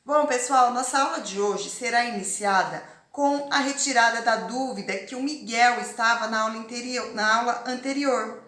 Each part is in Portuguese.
Bom, pessoal, nossa aula de hoje será iniciada com a retirada da dúvida que o Miguel estava na aula anterior.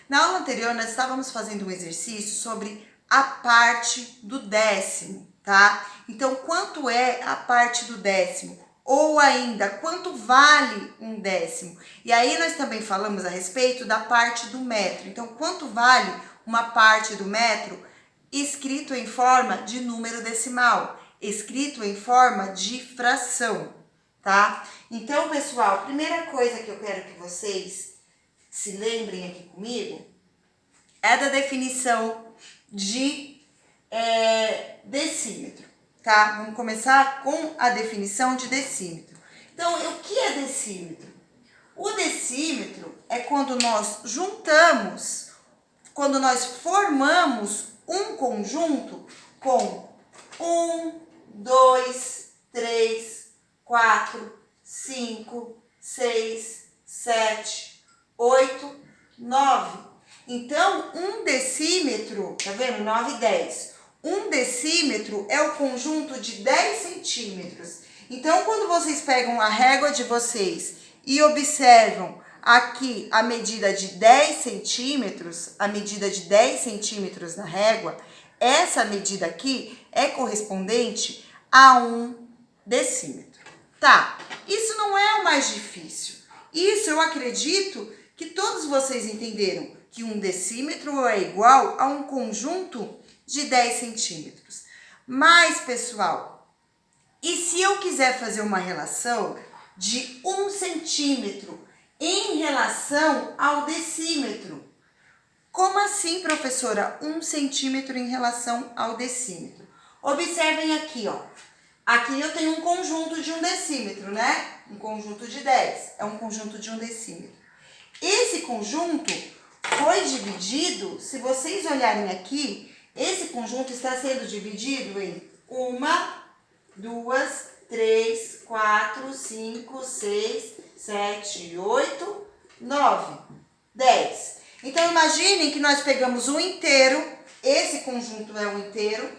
Na aula anterior, nós estávamos fazendo um exercício sobre a parte do décimo, tá? Então, quanto é a parte do décimo? Ou ainda, quanto vale um décimo? E aí, nós também falamos a respeito da parte do metro. Então, quanto vale uma parte do metro escrito em forma de número decimal, escrito em forma de fração, tá? Então, pessoal, a primeira coisa que eu quero que vocês se lembrem aqui comigo é da definição de decímetro, tá? Vamos começar com a definição de decímetro. Então, o que é decímetro? O decímetro é quando nós juntamos, quando nós formamos um conjunto com 1, 2, 3, 4, 5, 6, 7, 8, 9. Então, um decímetro, tá vendo? 9 e 10. Um decímetro é o conjunto de 10 centímetros. Então, quando vocês pegam a régua de vocês e observam aqui a medida de 10 centímetros, a medida de 10 centímetros na régua, essa medida aqui é correspondente a um decímetro. Tá, isso não é o mais difícil. Isso eu acredito que todos vocês entenderam, que um decímetro é igual a um conjunto de 10 centímetros. Mas, pessoal, e se eu quiser fazer uma relação de 1 centímetro em relação ao decímetro? Como assim, professora? 1 centímetro em relação ao decímetro? Observem aqui, ó. Aqui eu tenho um conjunto de 1 decímetro, né? Um conjunto de 10. É um conjunto de 1 decímetro. Esse conjunto foi dividido, se vocês olharem aqui, esse conjunto está sendo dividido em 1, 2, 3, 4, 5, 6, 7, 8, 9, 10. Então, imaginem que nós pegamos um inteiro, esse conjunto é um inteiro,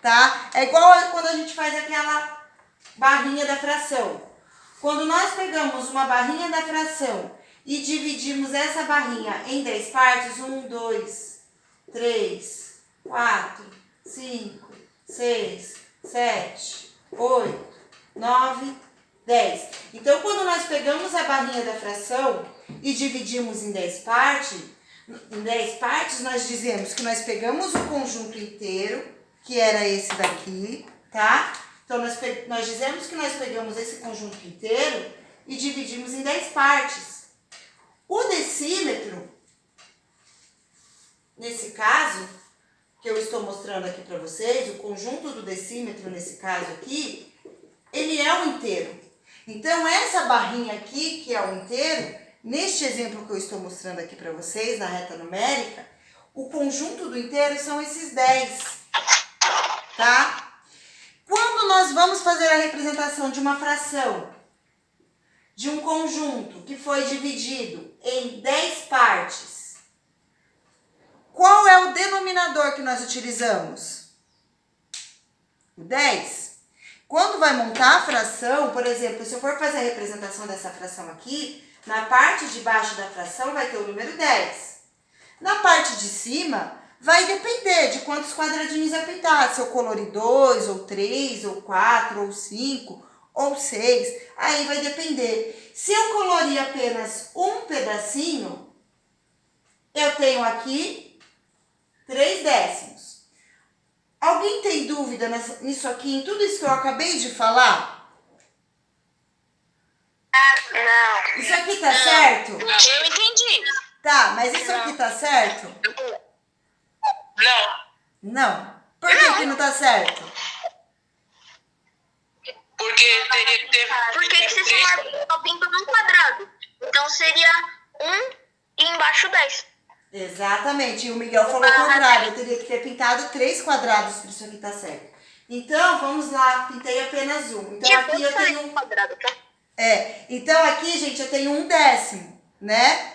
tá? É igual quando a gente faz aquela barrinha da fração. Quando nós pegamos uma barrinha da fração e dividimos essa barrinha em 10 partes, 1, 2, 3, 4, 5, 6, 7, 8, 9, 10. Então, quando nós pegamos a barrinha da fração e dividimos em 10 partes, nós dizemos que nós pegamos o conjunto inteiro, que era esse daqui, tá? Então, nós dizemos que nós pegamos esse conjunto inteiro e dividimos em 10 partes. O decímetro, nesse caso, que eu estou mostrando aqui para vocês, o conjunto do decímetro, nesse caso aqui, ele é um inteiro. Então, essa barrinha aqui, que é um inteiro, neste exemplo que eu estou mostrando aqui para vocês, na reta numérica, o conjunto do inteiro são esses 10, tá? Quando nós vamos fazer a representação de uma fração, de um conjunto que foi dividido em 10 partes, qual é o denominador que nós utilizamos? O 10. Quando vai montar a fração, por exemplo, se eu for fazer a representação dessa fração aqui, na parte de baixo da fração vai ter o número 10. Na parte de cima, vai depender de quantos quadradinhos eu pintar. Se eu colorir 2, ou 3, ou 4, ou 5, ou 6. Aí vai depender. Se eu colorir apenas um pedacinho, eu tenho aqui 3 décimos. Alguém tem dúvida nisso aqui, em tudo isso que eu acabei de falar? Não. Isso aqui tá certo? Eu entendi. Tá, mas isso aqui tá certo? Não. Não. Por que não tá certo? Porque teria que ter... Porque se somar só pinta um quadrado. Então seria 1 e embaixo 10. Exatamente. E o Miguel falou o contrário. Eu teria que ter pintado 3 quadrados para isso aqui tá certo. Então, vamos lá. Pintei apenas um. Então, aqui eu tenho um quadrado, tá? Então aqui, gente, eu tenho 1 décimo, né?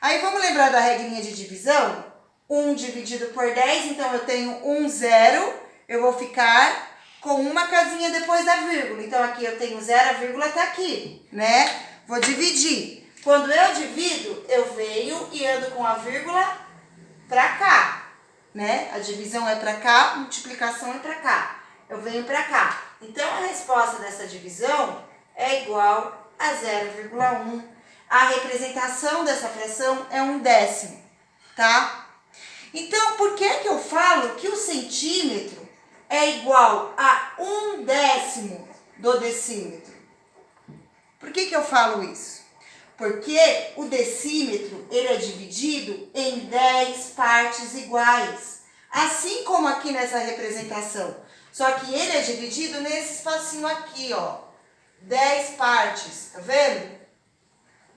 Aí vamos lembrar da regrinha de divisão? 1 dividido por 10, então eu tenho 1 zero, eu vou ficar com uma vinha depois da vírgula. Então, aqui eu tenho 0, a vírgula tá aqui, né? Vou dividir. Quando eu divido, eu venho e ando com a vírgula pra cá, né? A divisão é pra cá, multiplicação é pra cá. Eu venho pra cá. Então, a resposta dessa divisão é igual a 0,1. A representação dessa fração é 1/10, tá? Então, por que eu falo que o centímetro é igual a 1/10 do decímetro? Por que eu falo isso? Porque o decímetro, ele é dividido em 10 partes iguais. Assim como aqui nessa representação. Só que ele é dividido nesse espacinho aqui, ó. 10 partes, tá vendo?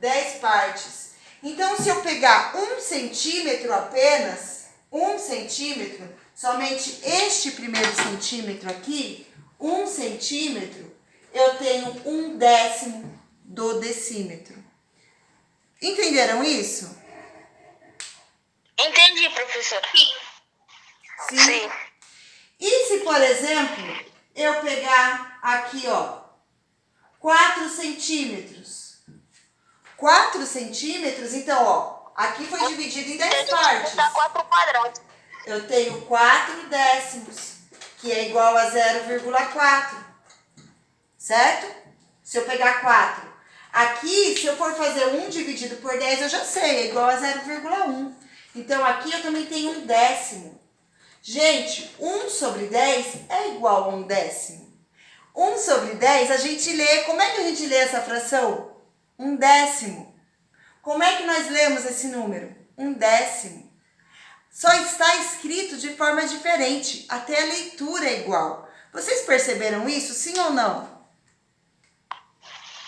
10 partes. Então, se eu pegar 1 centímetro apenas, 1 centímetro, somente este primeiro centímetro aqui, 1 centímetro, eu tenho 1/10 do decímetro. Entenderam isso? Entendi, professora. Sim. Sim. E se, por exemplo, eu pegar aqui, ó, 4 centímetros. 4 centímetros, então, ó, aqui foi dividido em 10 partes. Dá 4 quadrados. Eu tenho 4/10, que é igual a 0,4, certo? Se eu pegar 4. Aqui, se eu for fazer 1 dividido por 10, eu já sei, é igual a 0,1. Então, aqui eu também tenho 1/10. Gente, 1 sobre 10 é igual a 1/10. 1 sobre 10, a gente lê, como é que a gente lê essa fração? 1/10. Como é que nós lemos esse número? 1/10. Só está escrito de forma diferente, até a leitura é igual. Vocês perceberam isso, sim ou não?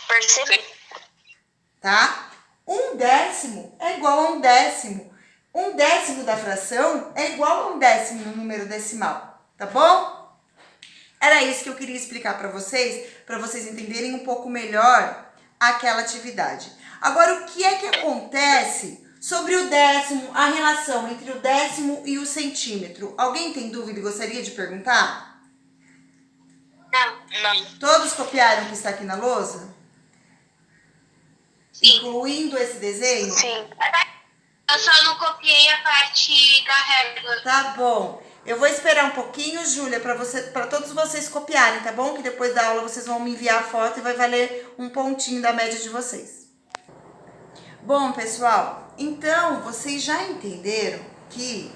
Percebi. Tá? 1/10 é igual a 1/10. 1/10 da fração é igual a 1/10 no número decimal, tá bom? Era isso que eu queria explicar para vocês entenderem um pouco melhor aquela atividade. Agora, o que é que acontece sobre o décimo, a relação entre o décimo e o centímetro? Alguém tem dúvida e gostaria de perguntar? Não. Todos copiaram o que está aqui na lousa? Sim. Incluindo esse desenho? Sim. Eu só não copiei a parte da régua. Tá bom. Eu vou esperar um pouquinho, Júlia, para todos vocês copiarem, tá bom? Que depois da aula vocês vão me enviar a foto e vai valer um pontinho da média de vocês. Bom, pessoal, então vocês já entenderam que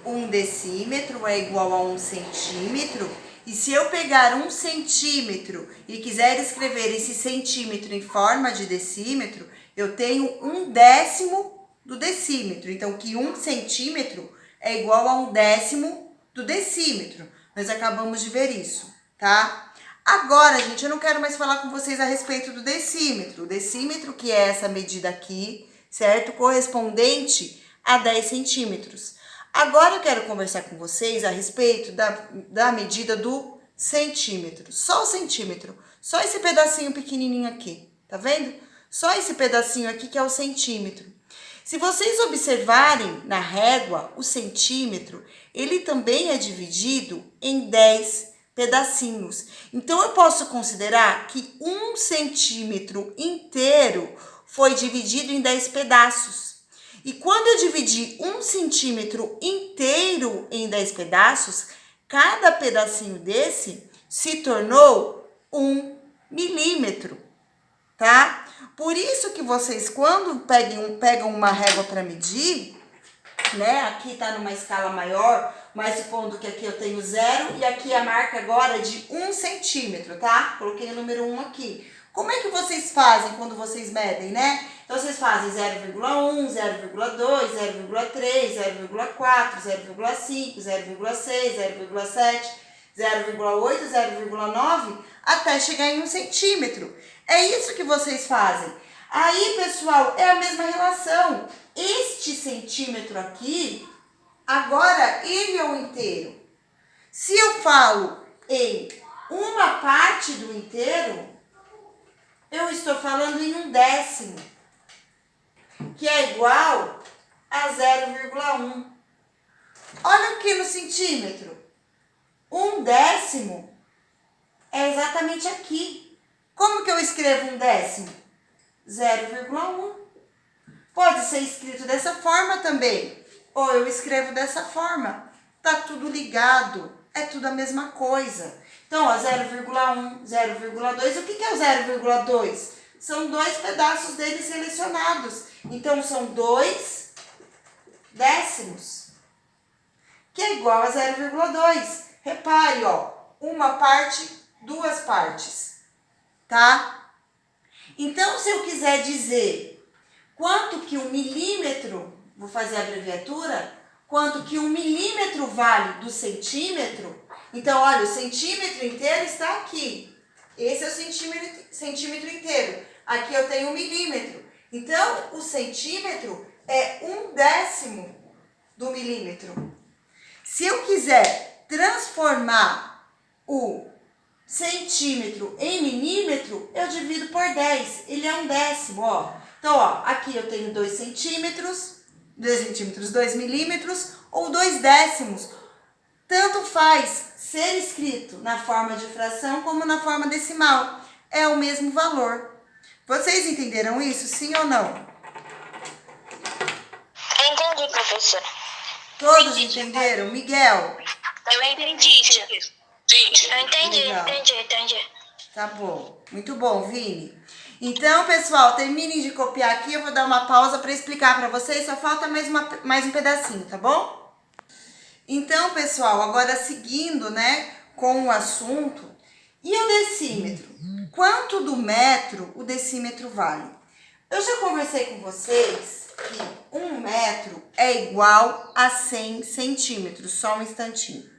1 decímetro é igual a 1 centímetro? E se eu pegar 1 centímetro e quiser escrever esse centímetro em forma de decímetro, eu tenho 1/10 do decímetro. Então, que 1 centímetro é igual a 1/10 do decímetro. Nós acabamos de ver isso, tá? Agora, gente, eu não quero mais falar com vocês a respeito do decímetro. O decímetro, que é essa medida aqui, certo? Correspondente a 10 centímetros. Agora eu quero conversar com vocês a respeito da medida do centímetro. Só o centímetro. Só esse pedacinho pequenininho aqui. Tá vendo? Só esse pedacinho aqui que é o centímetro. Se vocês observarem na régua, o centímetro, ele também é dividido em 10 pedacinhos. Então, eu posso considerar que 1 centímetro inteiro foi dividido em 10 pedaços. E quando eu dividi 1 centímetro inteiro em 10 pedaços, cada pedacinho desse se tornou 1 milímetro, tá? Por isso que vocês, quando pegam uma régua para medir, né? Aqui tá numa escala maior, mas supondo que aqui eu tenho 0 e aqui a marca agora é de 1 centímetro, tá? Coloquei o número 1 aqui. Como é que vocês fazem quando vocês medem, né? Então, vocês fazem 0,1, 0,2, 0,3, 0,4, 0,5, 0,6, 0,7, 0,8, 0,9, até chegar em 1 centímetro. É isso que vocês fazem. Aí, pessoal, é a mesma relação. Este centímetro aqui, agora ele é o inteiro. Se eu falo em uma parte do inteiro, eu estou falando em 1/10, que é igual a 0,1. Olha aqui no centímetro. 1/10 é exatamente aqui. Como que eu escrevo um décimo? 0,1. Pode ser escrito dessa forma também. Ou eu escrevo dessa forma. Tá tudo ligado. É tudo a mesma coisa. Então, ó, 0,1, 0,2. O que é o 0,2? São 2 pedaços dele selecionados. Então, são 2 décimos. Que é igual a 0,2. Repare, ó. Uma parte, 2 partes. Tá? Então, se eu quiser dizer quanto que 1 milímetro, vou fazer a abreviatura, quanto que 1 milímetro vale do centímetro, então, olha, o centímetro inteiro está aqui. Esse é o centímetro inteiro. Aqui eu tenho 1 milímetro. Então, o centímetro é 1/10 do milímetro. Se eu quiser transformar o centímetro em milímetro, eu divido por 10. Ele é 1/10, ó. Então, ó, aqui eu tenho 2 centímetros, 2 milímetros ou 2 décimos. Tanto faz ser escrito na forma de fração como na forma decimal. É o mesmo valor. Vocês entenderam isso, sim ou não? Eu entendi, professora. Todos entenderam? Miguel? Eu entendi. Eu entendi, Legal. entendi. Tá bom. Muito bom, Vini. Então, pessoal, terminem de copiar aqui. Eu vou dar uma pausa para explicar para vocês. Só falta mais um pedacinho, tá bom? Então, pessoal, agora seguindo, né, com o assunto. E o decímetro? Quanto do metro o decímetro vale? Eu já conversei com vocês que 1 metro é igual a 100 centímetros. Só um instantinho.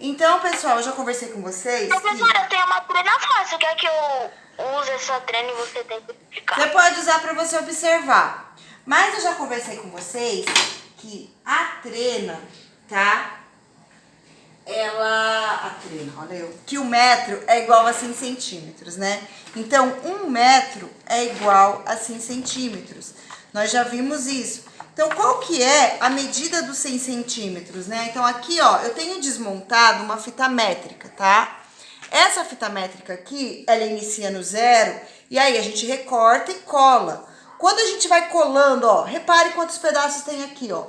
Então, pessoal, eu já conversei com vocês Professora, eu tenho uma treina fácil. Quer que eu use essa treina e você tem que explicar? Você pode usar para você observar. Mas eu já conversei com vocês que a trena, tá? Que o metro é igual a 100 centímetros, né? Então, 1 metro é igual a 100 centímetros. Nós já vimos isso. Então, qual que é a medida dos 100 centímetros, né? Então, aqui, ó, eu tenho desmontado uma fita métrica, tá? Essa fita métrica aqui, ela inicia no 0 e aí a gente recorta e cola. Quando a gente vai colando, ó, repare quantos pedaços tem aqui, ó.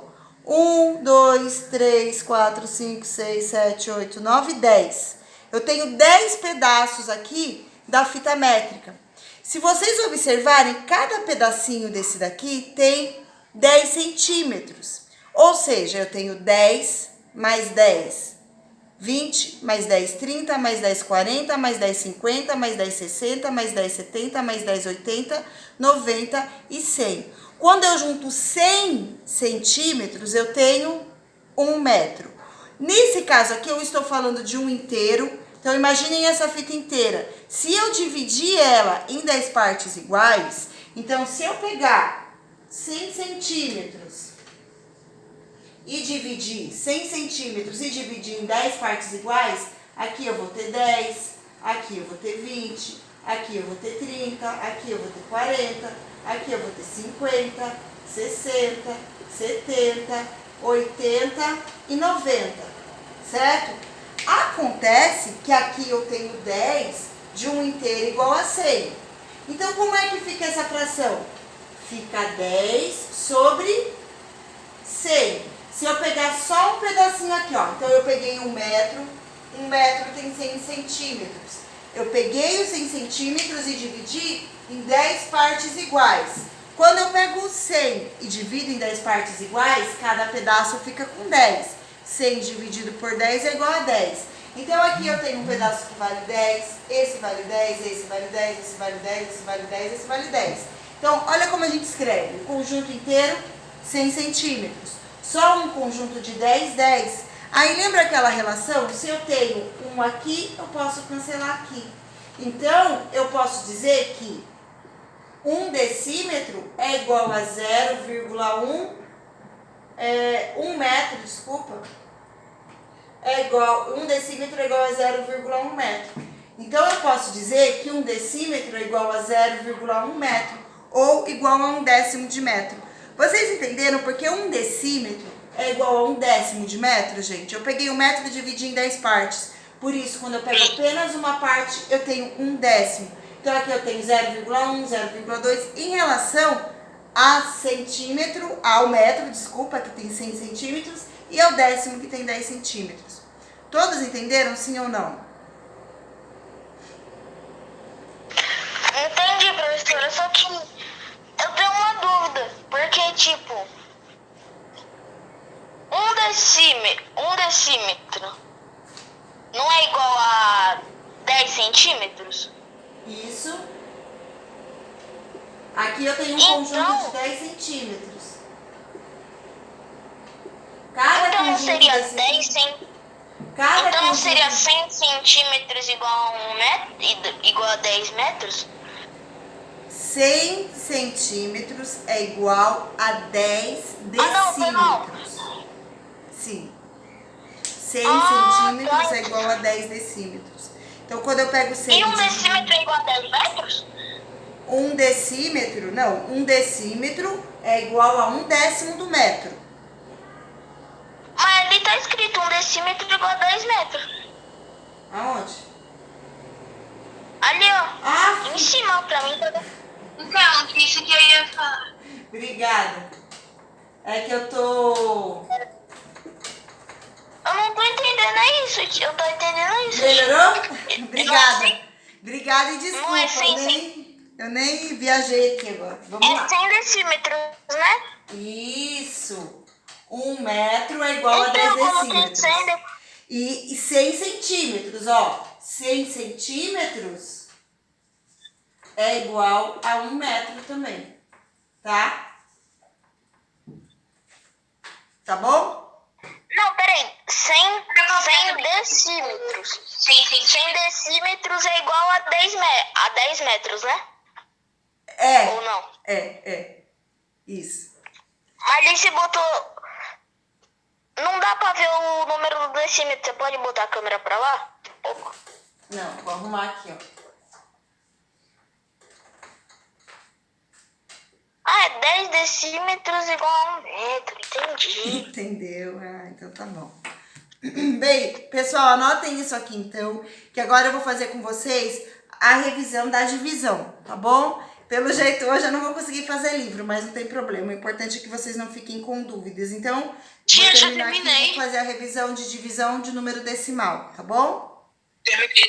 1, 2, 3, 4, 5, 6, 7, 8, 9, 10. Eu tenho 10 pedaços aqui da fita métrica. Se vocês observarem, cada pedacinho desse daqui tem 10 centímetros. Ou seja, eu tenho 10 mais 10, 20, mais 10, 30, mais 10, 40, mais 10, 50, mais 10, 60, mais 10, 70, mais 10, 80, 90 e 100. Quando eu junto 100 centímetros, eu tenho 1 metro. Nesse caso aqui, eu estou falando de um inteiro. Então, imaginem essa fita inteira. Se eu dividir ela em 10 partes iguais, então, se eu pegar 100 centímetros e dividir 100 centímetros e dividir em 10 partes iguais, aqui eu vou ter 10, aqui eu vou ter 20, aqui eu vou ter 30, aqui eu vou ter 40, aqui eu vou ter 50, 60, 70, 80 e 90, certo? Acontece que aqui eu tenho 10 de um inteiro igual a 100. Então, como é que fica essa fração? Fica 10 sobre 100. Se eu pegar só um pedacinho aqui, ó. Então, eu peguei 1 metro. 1 metro tem 100 centímetros. Eu peguei os 100 centímetros e dividi em 10 partes iguais. Quando eu pego 100 e divido em 10 partes iguais, cada pedaço fica com 10. 100 dividido por 10 é igual a 10. Então, aqui eu tenho um pedaço que vale 10, esse vale 10, esse vale 10, esse vale 10, esse vale 10, esse vale 10. Então, olha como a gente escreve. O conjunto inteiro, 100 centímetros. Só um conjunto de 10, 10. Aí, lembra aquela relação? Se eu tenho um aqui, eu posso cancelar aqui. Então, eu posso dizer que 1 decímetro é igual a 0,1 1 metro, desculpa, um decímetro é igual a 0,1 metro. Então, eu posso dizer que 1 decímetro é igual a 0,1 metro ou igual a 1/10 de metro. Vocês entenderam porque 1 decímetro é igual a 1/10 de metro, gente? Eu peguei 1 metro e dividi em 10 partes. Por isso, quando eu pego apenas uma parte, eu tenho 1/10. Então, aqui eu tenho 0,1, 0,2 em relação a centímetro, ao metro, desculpa, que tem 100 centímetros, e ao décimo, que tem 10 centímetros. Todos entenderam, sim ou não? Entendi, professora, só que eu tenho uma dúvida, porque, tipo, um decímetro não é igual a 10 centímetros? Isso. Aqui eu tenho um conjunto de 10 centímetros. Cada Então não conjunto seria desse 10 centímetros? Cada Então não conjunto- seria 100 centímetros igual a 1 metro, igual a 10 metros? 100 centímetros é igual a 10 Ah, não. decímetros. Sim. 100 Ah, centímetros tá. é igual a 10 decímetros. Então, quando eu pego 100 E um decímetro é igual a 10 metros? um decímetro, não, um decímetro é igual a 1/10 do metro. Mas ali tá escrito um decímetro igual a 10 metros. Aonde? Ali, ó. Ah, Em cima, pra mim. Então, isso que eu ia falar. obrigada. É que eu tô... Eu não tô entendendo isso, eu tô entendendo isso. Melhorou? Não, Obrigada. Obrigada e desculpa, Não é 100 eu nem viajei aqui agora. Vamos É lá. 100 decímetros, né? Isso. 1 metro é igual a 10 Então, eu coloquei decímetros. 100 E 100 centímetros, ó. 100 centímetros é igual a 1 metro também. Tá? Tá bom? Não, peraí. 100 decímetros. 100 decímetros é igual a 10 metros, né? É. Ou não? É. Isso. Mas ali você botou... Não dá pra ver o número do decímetro. Você pode botar a câmera pra lá? Um pouco. Não, vou arrumar aqui, ó. Ah, é 10 decímetros igual a 1 metro. Entendi. Entendeu? Ah, então tá bom. Bem, pessoal, anotem isso aqui então, que agora eu vou fazer com vocês a revisão da divisão, tá bom? Pelo jeito hoje eu não vou conseguir fazer livro, mas não tem problema. O importante é que vocês não fiquem com dúvidas. Então, Tia, vou já terminar aqui e terminei. vou fazer a revisão de divisão de número decimal, tá bom? Terminei.